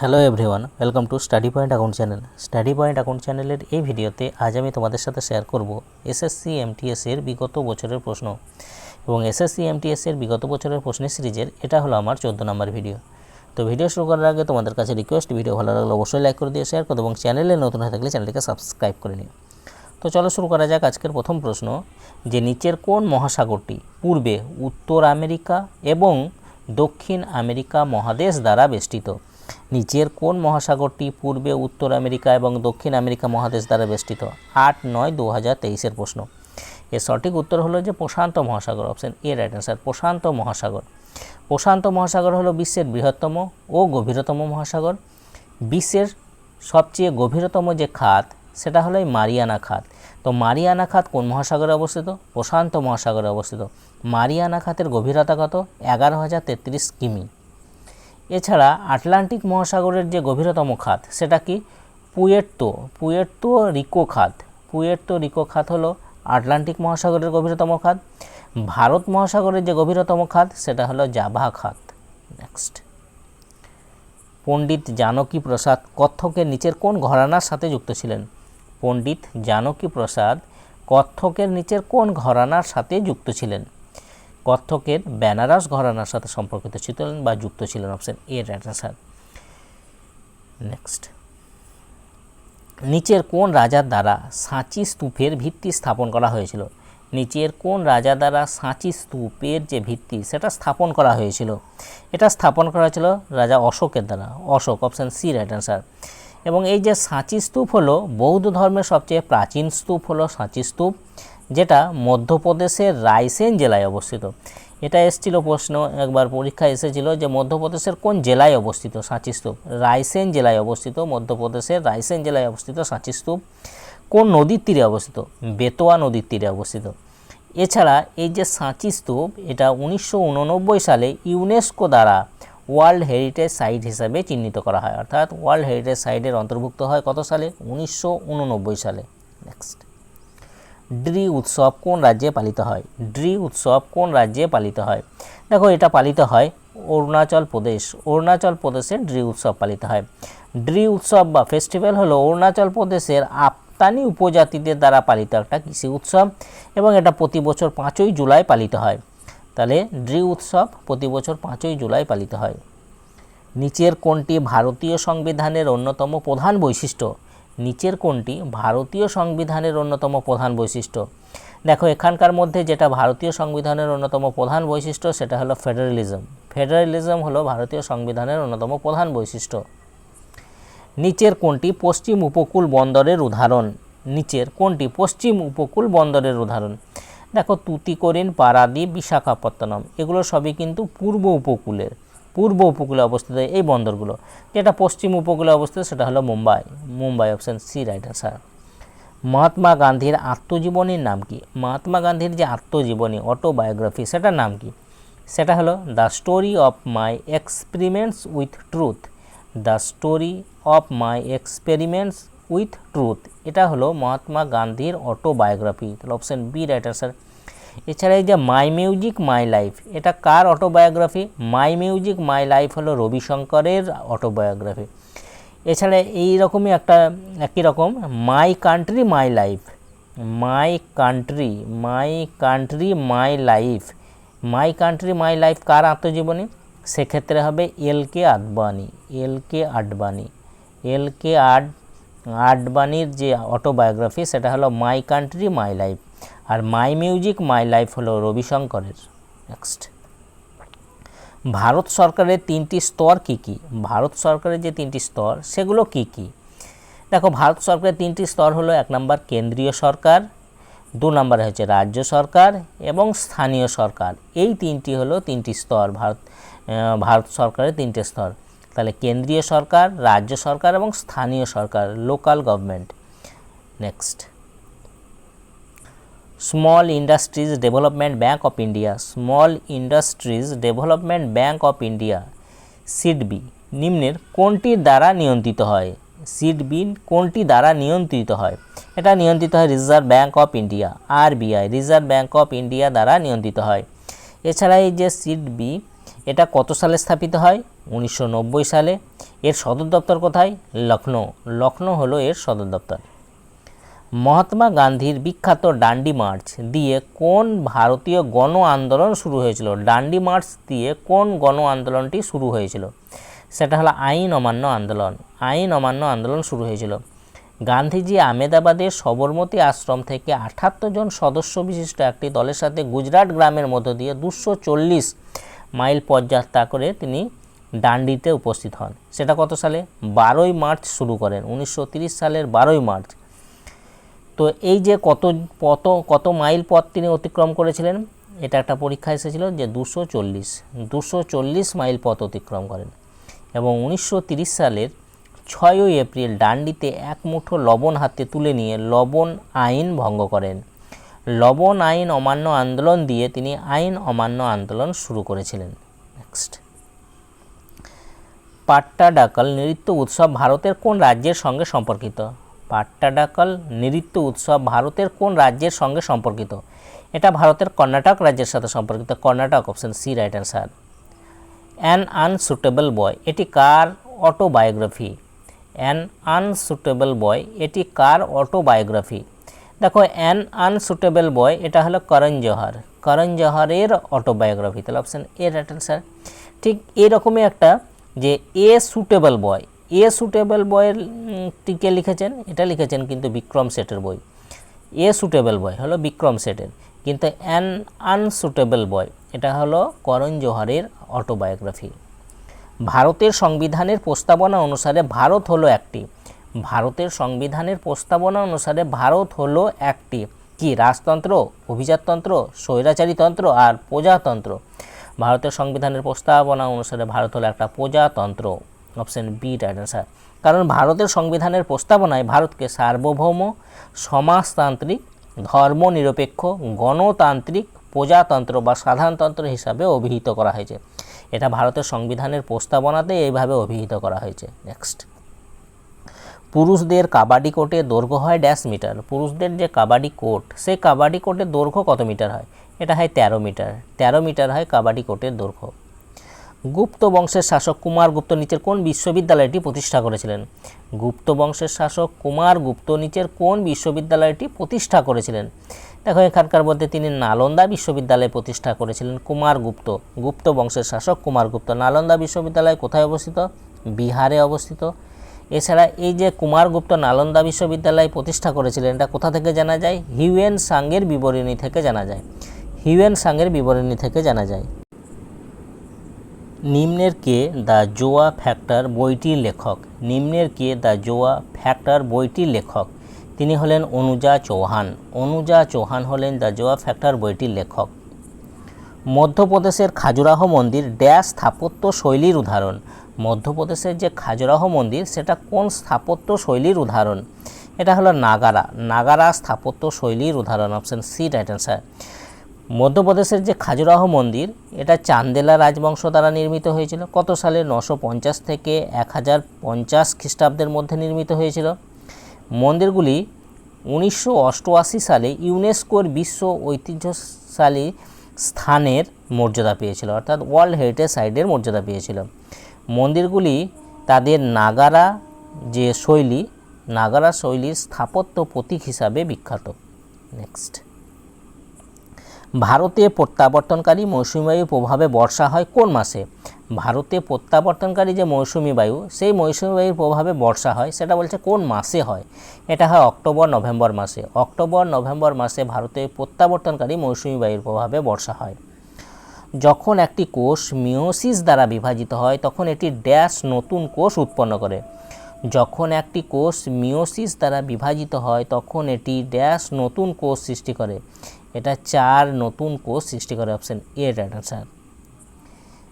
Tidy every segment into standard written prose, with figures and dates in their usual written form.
Hello everyone, welcome to study point account channel. Study point account চ্যানেলের এই ভিডিওতে আজ আমি তোমাদের সাথে শেয়ার করব এসএসসি এমটিএস এর বিগত বছরের প্রশ্ন এবং এসএসসি এমটিএস এর বিগত বছরের প্রশ্নের সিরিজের এটা হলো আমার 14 নম্বর ভিডিও। তো ভিডিও শুরু করার আগে তোমাদের কাছে রিকোয়েস্ট, ভিডিও ভালো লাগলে অবশ্যই লাইক করে দিয়ে শেয়ার করো এবং চ্যানেলে নতুন হয়ে থাকলে চ্যানেলটিকে সাবস্ক্রাইব করে নিও। তো চলো শুরু করা যাক আজকের প্রথম প্রশ্ন, যে নিচের কোন মহাসাগরটি পূর্বে উত্তর আমেরিকা এবং দক্ষিণ আমেরিকা মহাদেশ দ্বারা বেষ্টিত? নিচের কোন মহাসাগরটি পূর্বে উত্তর আমেরিকা এবং দক্ষিণ আমেরিকা মহাদেশ দ্বারা বেষ্টিত? 8-9-2023 প্রশ্ন। এর সঠিক উত্তর হলো যে প্রশান্ত মহাসাগর, অপশন এ রাইট অ্যান্সার, প্রশান্ত মহাসাগর। প্রশান্ত মহাসাগর হলো বিশ্বের বৃহত্তম ও গভীরতম মহাসাগর। বিশ্বের সবচেয়ে গভীরতম যে খাত সেটা হলো এই মারিয়ানা খাত। তো মারিয়ানা খাত কোন মহাসাগরে অবস্থিত? প্রশান্ত মহাসাগরে অবস্থিত। মারিয়ানা খাতের গভীরতা কত? 11,033 কিমি। এছাড়া আটলান্টিক মহাসাগরের যে গভীরতম খাত সেটা কি? পুয়ের্তো রিকো খাত। পুয়ের্তো রিকো খাত হলো আটলান্টিক মহাসাগরের গভীরতম খাত। ভারত মহাসাগরের যে গভীরতম খাত সেটা হলো জাভা খাত। নেক্সট, পণ্ডিত জানকী প্রসাদ কত্থকের নিচের কোন ঘরানার সাথে যুক্ত ছিলেন? পণ্ডিত জানকী প্রসাদ কত্থকের নিচের কোন ঘরানার সাথে যুক্ত ছিলেন? কত্থকের বেনারস ঘরানার সাথে সম্পর্কিত ছিলেন বা যুক্ত ছিলেন, option A right answer. Next, নিচের কোন রাজার দ্বারা সাঁচি স্তূপের ভিত্তি স্থাপন করা হয়েছিল? নিচের কোন রাজা দ্বারা সাঁচি স্তূপের যে ভিত্তি সেটা স্থাপন করা হয়েছিল? এটা স্থাপন করা হয়েছিল রাজা অশোকের দ্বারা। Ashoka, option C right answer. এবং এই যে সাঁচি স্তূপ হলো বৌদ্ধ ধর্মের সবচেয়ে প্রাচীন স্তূপ হলো সাঁচি স্তূপ, যেটা মধ্যপ্রদেশের রায়সেন জেলায় অবস্থিত। এটা এসেছিল প্রশ্ন, একবার পরীক্ষা এসেছিল যে মধ্যপ্রদেশের কোন জেলায় অবস্থিত সাঁচি স্তূপ? রায়সেন জেলায় অবস্থিত। মধ্যপ্রদেশের রায়সেন জেলায় অবস্থিত সাঁচি স্তূপ। কোন নদীর তীরে অবস্থিত? বেতোয়া নদীর তীরে অবস্থিত। এছাড়া এই যে সাঁচি স্তূপ এটা 1989 সালে ইউনেস্কো দ্বারা ওয়ার্ল্ড হেরিটেজ সাইট হিসাবে চিহ্নিত করা হয়, অর্থাৎ ওয়ার্ল্ড হেরিটেজ সাইটের অন্তর্ভুক্ত হয় কত সালে? 1989 সালে। নেক্সট, ড্রি উৎসব কোন রাজ্যে পালিত হয়? ড্রি উৎসব কোন রাজ্যে পালিত হয়? দেখো, এটা পালিত হয় অরুণাচল প্রদেশ। অরুণাচল প্রদেশে ড্রি উৎসব পালিত হয়। ড্রি উৎসব বা ফেস্টিভ্যাল হলো অরুণাচল প্রদেশের আপ্তানি উপজাতিদের দ্বারা পালিত একটা কৃষি উৎসব এবং এটা প্রতি বছর 5ই জুলাই পালিত হয়। তাহলে ড্রি উৎসব প্রতি বছর 5ই জুলাই পালিত হয়। নিচের কোনটি ভারতীয় সংবিধানের অন্যতম প্রধান বৈশিষ্ট্য? নিচের কোনটি ভারতীয় সংবিধানের অন্যতম প্রধান বৈশিষ্ট্য? দেখো, এখানকার মধ্যে যেটা ভারতীয় সংবিধানের অন্যতম প্রধান বৈশিষ্ট্য সেটা হলো ফেডারেলিজম। ফেডারেলিজম হলো ভারতীয় সংবিধানের অন্যতম প্রধান বৈশিষ্ট্য। নিচের কোনটি পশ্চিম উপকূল বন্দরের উদাহরণ? নিচের কোনটি পশ্চিম উপকূল বন্দরের উদাহরণ? দেখো, তুতিকোরিন, পারাদ্বীপ, বিশাখাপত্তনম এগুলো সবই কিন্তু পূর্ব উপকূলে অবস্থিত এই বন্দরগুলো। যেটা পশ্চিম উপকূলে অবস্থিত সেটা হলো Mumbai, option C right answer. Mahatma গান্ধীর আত্মজীবনীর নাম কি? মহাত্মা গান্ধীর যে আত্মজীবনী, অটোবায়োগ্রাফি, সেটার নাম কি? সেটা হলো the story of my experiments with truth. The story of my experiments with truth, এটা হলো মহাত্মা গান্ধীর অটোবায়োগ্রাফি। তাহলে অপশন বি রাইট অ্যান্সার। এছাড়া এই যে মাই মিউজিক মাই লাইফ, এটা কার autobiography? My music my life হলো রবিশঙ্করের অটোবায়োগ্রাফি। এছাড়া এইরকমই একটা একই রকম my country my life, my country my life, my country my life কার আত্মজীবনী? সেক্ষেত্রে হবে এল কে আডবাণীর যে অটোবায়োগ্রাফি সেটা হলো মাই কান্ট্রি মাই লাইফ, আর মাই মিউজিক মাই লাইফ হলো রবিশঙ্করের। নেক্সট, ভারত সরকারের 3টি স্তর কি কি? ভারত সরকারের যে 3টি স্তর সেগুলো কি কি? দেখো, ভারত সরকারের 3টি স্তর হলো 1 নম্বর কেন্দ্রীয় সরকার, 2 নম্বরে হচ্ছে রাজ্য সরকার এবং স্থানীয় সরকার। এই 3টি হলো 3টি স্তর ভারত সরকারের 3টে স্তর। তাহলে কেন্দ্রীয় সরকার, রাজ্য সরকার এবং স্থানীয় সরকার, local government. Next, small industries development bank of India, small industries development bank of India SIDBI নিম্নের কোনটির দ্বারা নিয়ন্ত্রিত হয়? সিডবি কোনটি দ্বারা নিয়ন্ত্রিত হয়? এটা নিয়ন্ত্রিত হয় reserve bank of India, RBI, reserve bank of India দ্বারা নিয়ন্ত্রিত হয়। এছাড়া এই যে সিডবি এটা কত সালে স্থাপিত হয়? 1990 সালে। এর সদর দপ্তর কোথায়? লখনৌ। লখনৌ হলো এর সদর দপ্তর। মহাত্মা গান্ধীর বিখ্যাত ডান্ডি মার্চ দিয়ে কোন ভারতীয় গণ আন্দোলন শুরু হয়েছিল? ডান্ডি মার্চ দিয়ে কোন গণ আন্দোলনটি শুরু হয়েছিল? সেটা হলো আইন অমান্য আন্দোলন। আইন অমান্য আন্দোলন শুরু হয়েছিল। গান্ধীজি আহমেদাবাদের সবরমতী আশ্রম থেকে 78 জন সদস্য বিশিষ্ট একটি দলের সাথে গুজরাট গ্রামের মধ্য দিয়ে 240 মাইল পদযাত্রা করে তিনি ডান্ডিতে উপস্থিত হন। সেটা কত সালে? 12ই মার্চ শুরু করেন, 1930 সালের 12ই মার্চ। তো এই যে কত মাইল পথ তিনি অতিক্রম করেছিলেন, এটা একটা পরীক্ষা এসেছিল যে 240 মাইল পথ অতিক্রম করেন। এবং 1930 সালের 6ই এপ্রিল ডান্ডিতে এক মুঠো লবণ হাতে তুলে নিয়ে লবণ আইন ভঙ্গ করেন। লবণ আইন অমান্য আন্দোলন দিয়ে তিনি আইন অমান্য আন্দোলন শুরু করেছিলেন। নেক্সট, পাট্টাডাকল নৃত্য উৎসব ভারতের কোন রাজ্যের সঙ্গে সম্পর্কিত? পাট্টাডাকল নৃত্য উৎসব ভারতের কোন রাজ্যের সঙ্গে সম্পর্কিত? এটা ভারতের কর্ণাটক রাজ্যের সাথে সম্পর্কিত। Karnataka, option C right answer. An unsuitable boy এটি কার অটোবায়োগ্রাফি? অ্যান আনসুটেবল বয় এটি কার অটোবায়োগ্রাফি? দেখো, অ্যান আনসুটেবল বয় এটা হলো করণ জোহর। করণ জোহরের অটোবায়োগ্রাফি, তাহলে অপশন এ রাইট অ্যান্সার। ঠিক এরকমই একটা যে এ সুটেবল বয়, এ সুটেবল বয়ের টিকে লিখেছেন, এটা লিখেছেন কিন্তু বিক্রম শেঠের বই। এ সুটেবল বয় হলো বিক্রম শেঠের, কিন্তু অ্যান আনসুটেবল বয় এটা হলো করণ জোহরের অটোবায়োগ্রাফি। ভারতের সংবিধানের প্রস্তাবনা অনুসারে ভারত হলো একটি, ভারতের সংবিধানের প্রস্তাবনা অনুসারে ভারত হলো একটি কি? রাজতন্ত্র, অভিজাততন্ত্র, স্বৈরাচারীতন্ত্র আর প্রজাতন্ত্র। ভারতের সংবিধানের প্রস্তাবনা অনুসারে ভারত হলো একটা প্রজাতন্ত্র, অপশন বি রাইট অ্যান্সার। কারণ ভারতের সংবিধানের প্রস্তাবনায় ভারতকে সার্বভৌম, সমাজতান্ত্রিক, ধর্মনিরপেক্ষ, গণতান্ত্রিক, প্রজাতন্ত্র বা সাধারণতন্ত্র হিসাবে অভিহিত করা হয়েছে। এটা ভারতের সংবিধানের প্রস্তাবনাতে এইভাবে অভিহিত করা হয়েছে। নেক্সট, পুরুষদের কাবাডি কোর্টের দৈর্ঘ্য হয় ড্যাশ মিটার? পুরুষদের যে কাবাডি কোর্ট, সেই কাবাডি কোর্টের দৈর্ঘ্য কত মিটার হয়? এটা হয় 13 মিটার। 13 মিটার হয় কাবাডি কোর্টের দৈর্ঘ্য। গুপ্ত বংশের শাসক কুমারগুপ্ত নিচের কোন বিশ্ববিদ্যালয়টি প্রতিষ্ঠা করেছিলেন? গুপ্ত বংশের শাসক কুমারগুপ্ত নিচের কোন বিশ্ববিদ্যালয়টি প্রতিষ্ঠা করেছিলেন? দেখো, এখানকার মধ্যে তিনি নালন্দা বিশ্ববিদ্যালয় প্রতিষ্ঠা করেছিলেন। কুমারগুপ্ত, গুপ্ত বংশের শাসক কুমারগুপ্ত। নালন্দা বিশ্ববিদ্যালয় কোথায় অবস্থিত? বিহারে অবস্থিত। এছাড়া এই যে কুমারগুপ্ত নালন্দা বিশ্ববিদ্যালয় প্রতিষ্ঠা করেছিলেন, এটা কোথা থেকে জানা যায়? হিউয়েন সাংয়ের বিবরণী থেকে জানা যায়। হিউয়েন সাংয়ের বিবরণী থেকে জানা যায়। নিম্নের কে দ্য জোয়া ফ্যাক্টর বইটির লেখক? নিম্নের কে দ্য জোয়া ফ্যাক্টর বইটির লেখক? তিনি হলেন অনুজা চৌহান। অনুজা চৌহান হলেন দ্য জোয়া ফ্যাক্টর বইটির লেখক। মধ্যপ্রদেশের খাজুরাহ মন্দির ড্যাশ স্থাপত্য শৈলীর উদাহরণ? মধ্যপ্রদেশের যে খাজুরাহ মন্দির সেটা কোন স্থাপত্য শৈলীর উদাহরণ? এটা হলো নাগারা। নাগারা স্থাপত্য শৈলীর উদাহরণ, অপশন সি রাইট অ্যান্সার। মধ্যপ্রদেশের যে খাজুরাহ মন্দির, এটা চান্দেলা রাজবংশ দ্বারা নির্মিত হয়েছিল। কত সালে? 950 থেকে 1050 খ্রিস্টাব্দের মধ্যে নির্মিত হয়েছিল। মন্দিরগুলি 1988 সালে ইউনেস্কোর বিশ্ব ঐতিহ্যশালী স্থানের মর্যাদা পেয়েছিল, অর্থাৎ ওয়ার্ল্ড হেরিটেজ সাইটের মর্যাদা পেয়েছিল। মন্দিরগুলি তাদের নাগারা যে শৈলী, নাগারা শৈলীর স্থাপত্য প্রতীক হিসাবে বিখ্যাত। নেক্সট, ভারতে প্রত্যাবর্তনকারী মৌসুমী বায়ুর প্রভাবে বর্ষা হয় কোন মাসে? ভারতে প্রত্যাবর্তনকারী যে মৌসুমী বায়ু, সেই মৌসুমী বায়ুর প্রভাবে বর্ষা হয়, সেটা বলছে কোন মাসে হয়? এটা হয় অক্টোবর নভেম্বর মাসে। অক্টোবর নভেম্বর মাসে ভারতে প্রত্যাবর্তনকারী মৌসুমী বায়ুর প্রভাবে বর্ষা হয়। যখন একটি কোষ মিওসিস দ্বারা বিভাজিত হয় তখন এটি ড্যাশ নতুন কোষ উৎপন্ন করে? যখন একটি কোষ মিওসিস দ্বারা বিভাজিত হয় তখন এটি ড্যাশ নতুন কোষ সৃষ্টি করে? এটা 4 নতুন কোষ সৃষ্টি করে, অপশন এ রাইট অ্যান্সার।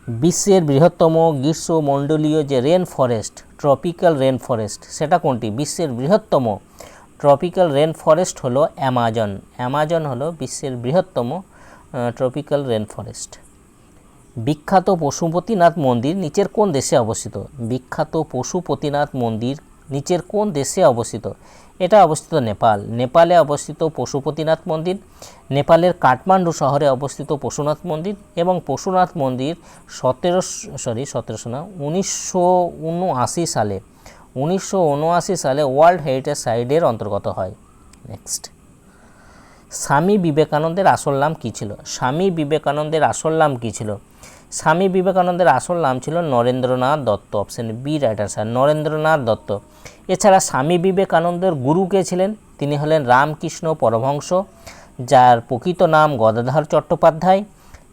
বিশ্বের বৃহত্তম গ্রীষ্মমণ্ডলীয় যে rain forest, tropical rain forest, সেটা কোনটি? বিশ্বের বৃহত্তম ট্রপিক্যাল রেন ফরেস্ট হলো অ্যামাজন। অ্যামাজন হলো বিশ্বের বৃহত্তম ট্রপিক্যাল রেন ফরেস্ট। বিখ্যাত পশুপতিনাথ মন্দির নিচের কোন দেশে অবস্থিত? বিখ্যাত পশুপতিনাথ মন্দির নিচের কোন দেশে অবস্থিত? এটা অবস্থিত নেপাল। নেপালে অবস্থিত পশুপতিনাথ মন্দির, নেপালের কাঠমান্ডু শহরে অবস্থিত পশুনাথ মন্দির, এবং পশুনাথ মন্দির 1979 সালে ওয়ার্ল্ড হেরিটেজ সাইটের অন্তর্গত হয়। নেক্সট, স্বামী বিবেকানন্দের আসল নাম কী ছিল? স্বামী বিবেকানন্দের আসল নাম কী ছিল? স্বামী বিবেকানন্দের আসল নাম ছিল Narendranath Datta. Option B right answer, Narendranath Datta. এছাড়া স্বামী বিবেকানন্দের গুরু কে ছিলেন? তিনি হলেন রামকৃষ্ণ পরমহংস, যার প্রকৃত নাম গদাধর চট্টোপাধ্যায়।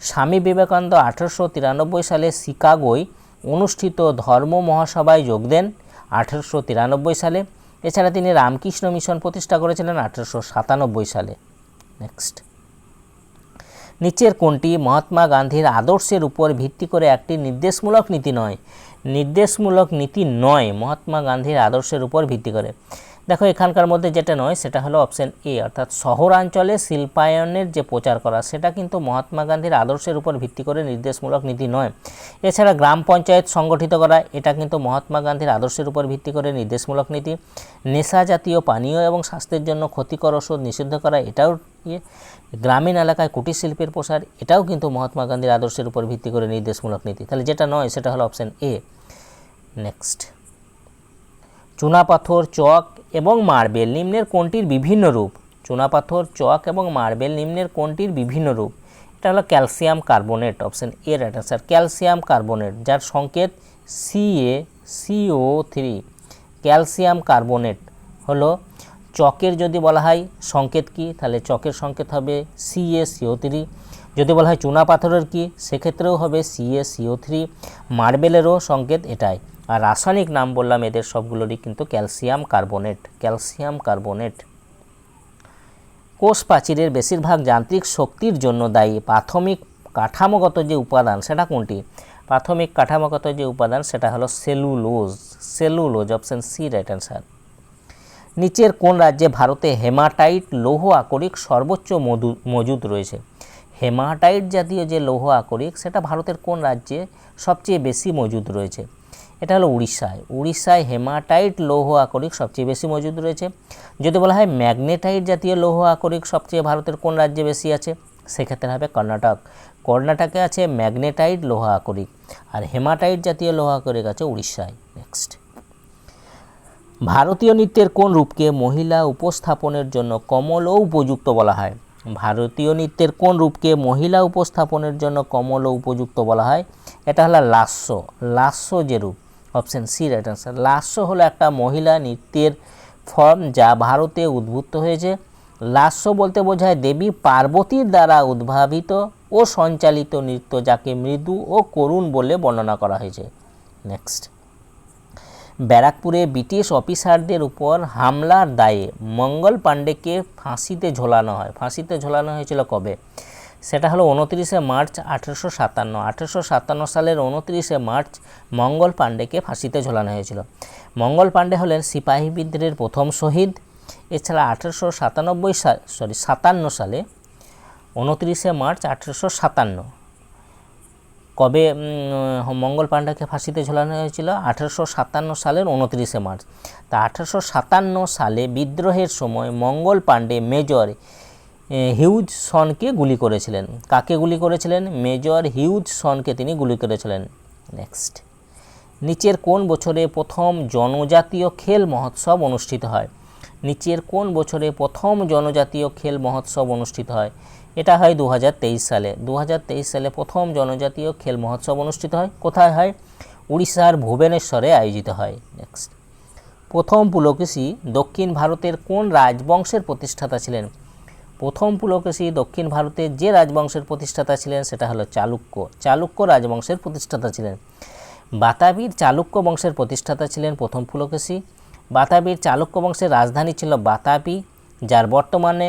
স্বামী বিবেকানন্দ 1893 সালে শিকাগোয় অনুষ্ঠিত ধর্ম মহাসভায় যোগ দেন 1893 সালে। এছাড়া তিনি রামকৃষ্ণ মিশন প্রতিষ্ঠা করেছিলেন 1897 সালে। নেক্সট, নিচের কোনটি মহাত্মা গান্ধীর আদর্শের উপর ভিত্তি করে একটি নির্দেশমূলক নীতি নয়? নির্দেশমূলক নীতি নয় মহাত্মা গান্ধীর আদর্শের উপর ভিত্তি করে। দেখো এখানকার মধ্যে যেটা নয় সেটা হলো অপশন এ, অর্থাৎ শহরাঞ্চলে শিল্পায়নের যে প্রচার করা সেটা কিন্তু মহাত্মা গান্ধীর আদর্শের উপর ভিত্তি করে নির্দেশমূলক নীতি নয়। এছাড়া গ্রাম পঞ্চায়েত সংগঠিত করা এটা কিন্তু মহাত্মা গান্ধীর আদর্শের উপর ভিত্তি করে নির্দেশমূলক নীতি। নেশা জাতীয় পানীয় এবং স্বাস্থ্যের জন্য ক্ষতিকর ওষুধ নিষিদ্ধ করা এটাও গ্রামীণ এলাকায় কুটির শিল্পের প্রসার এটাও কিন্তু মহাত্মা গান্ধীর আদর্শের উপর ভিত্তি করে নির্দেশমূলক নীতি। তাহলে যেটা নয় সেটা হলো অপশন এ। নেক্সট, চুনাপাথর, চক এবং মার্বেল নিম্নের কোনটির বিভিন্ন রূপ? চুনাপাথর, চক এবং মার্বেল নিম্নের কোনটির বিভিন্ন রূপ? এটা হলো calcium carbonate. Option A right answer, calcium carbonate, যার সংকেত CaCO3। ক্যালসিয়াম কার্বনেট হলো চকের যদি বলা হয় সংকেত কি, তাহলে চকের সংকেত হবে CaCO3। যদি বলা হয় চুনা পাথরের কি, সেক্ষেত্রেও হবে CaCO3। মার্বেলেরও সংকেত এটাই। আর রাসায়নিক নাম বললাম এদের সবগুলোরই কিন্তু ক্যালসিয়াম কার্বনেট। Calcium carbonate. কোষ প্রাচীরের বেশিরভাগ যান্ত্রিক শক্তির জন্য দায়ী প্রাথমিক কাঠামোগত যে উপাদান সেটা কোনটি? প্রাথমিক কাঠামোগত যে উপাদান সেটা হলো cellulose. Cellulose, option C right answer. নিচের কোন রাজ্যে ভারতে হেমাটাইট লৌহ আকরিক সর্বোচ্চ মজুদ রয়েছে? হেমাটাইট জাতীয় যে লৌহ আকরিক সেটা ভারতের কোন রাজ্যে সবচেয়ে বেশি মজুদ রয়েছে? এটা হলো উড়িষ্যায়। উড়িষ্যায় হেমাটাইট লৌহ আকরিক সবচেয়ে বেশি মজুদ রয়েছে। যদি বলা হয় ম্যাগনেটাইট জাতীয় লৌহ আকরিক সবচেয়ে ভারতের কোন রাজ্যে বেশি আছে, সেক্ষেত্রে হবে কর্ণাটক। কর্ণাটকে আছে ম্যাগনেটাইট লৌহ আকরিক, আর হেমাটাইট জাতীয় লৌহ আকরিক আছে উড়িষ্যায়। নেক্সট, ভারতীয় নৃত্যের কোন রূপকে মহিলা উপস্থাপনের জন্য কমল ও উপযুক্ত বলা হয়? ভারতীয় নৃত্যের কোন রূপকে মহিলা উপস্থাপনের জন্য কমল ও উপযুক্ত বলা হয়? এটা হলো লাস্য। লাস্য যে রূপ, অপশন সি রাইট আনসার। লাস্য হলো একটা মহিলা নৃত্যের ফর্ম যা ভারতে উদ্ভূত হয়েছে। লাস্য বলতে বোঝায় দেবী পার্বতীর দ্বারা উদ্ভাবিত ও সঞ্চালিত নৃত্য, যাকে মৃদু ও করুণ বলে বর্ণনা করা হয়েছে। নেক্সট, ব্যারাকপুরে ব্রিটিশ অফিসারদের উপর হামলার দায়ে মঙ্গল পাণ্ডেকে ফাঁসিতে ঝোলানো হয়। ফাঁসিতে ঝোলানো হয়েছিল কবে? সেটা হলো 29শে মার্চ 1857। 1857 সালের 29শে মার্চ মঙ্গল পাণ্ডেকে ফাঁসিতে ঝোলানো হয়েছিল। মঙ্গল পাণ্ডে হলেন সিপাহী বিদ্রোহের প্রথম শহীদ। এছাড়া 1857 সালে 29শে মার্চ 1857 কবে মঙ্গল পাণ্ডেকে ফাঁসিতে ঝোলানো হয়েছিল? 1857 সালের 29শে মার্চ। তা 1857 সালে বিদ্রোহের সময় মঙ্গল পাণ্ডে মেজর হিউজসনকে গুলি করেছিলেন। কাকে গুলি করেছিলেন? মেজর হিউজসনকে তিনি গুলি করেছিলেন। নেক্সট, নিচের কোন বছরে প্রথম জনজাতীয় খেল মহোৎসব অনুষ্ঠিত হয়? নিচের কোন বছরে প্রথম জনজাতীয় খেল মহোৎসব অনুষ্ঠিত হয়? এটা হয় 2023 সালে। 2023 সালে প্রথম জনজাতীয় খেল মহোৎসব অনুষ্ঠিত হয়। কোথায় হয়? উড়িষ্যার ভুবনেশ্বরে আয়োজিত হয়। নেক্সট, প্রথম পুলকেশী দক্ষিণ ভারতের কোন রাজবংশের প্রতিষ্ঠাতা ছিলেন? প্রথম পুলকেশী দক্ষিণ ভারতের যে রাজবংশের প্রতিষ্ঠাতা ছিলেন সেটা হলো চালুক্য। চালুক্য রাজবংশের প্রতিষ্ঠাতা ছিলেন। বাতাবির চালুক্য বংশের প্রতিষ্ঠাতা ছিলেন প্রথম পুলকেশী। বাতাবির চালুক্য বংশের রাজধানী ছিল বাতাবি, যার বর্তমানে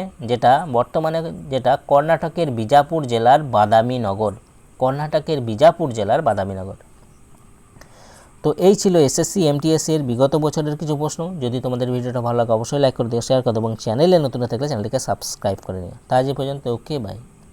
যেটা কর্ণাটকের বিজাপুর জেলার বাদামি নগর। কর্ণাটকের বিজাপুর জেলার বাদামি নগর। তো এই ছিল এসএসসি এমটিএস এর বিগত বছরের কিছু প্রশ্ন। যদি তোমাদের ভিডিওটা ভালো লাগে অবশ্যই লাইক করে দিও, শেয়ার করে দিও এবং চ্যানেলে নতুন থাকলে চ্যানেলটিকে সাবস্ক্রাইব করে নিও। তা আজ পর্যন্ত, ওকে বাই।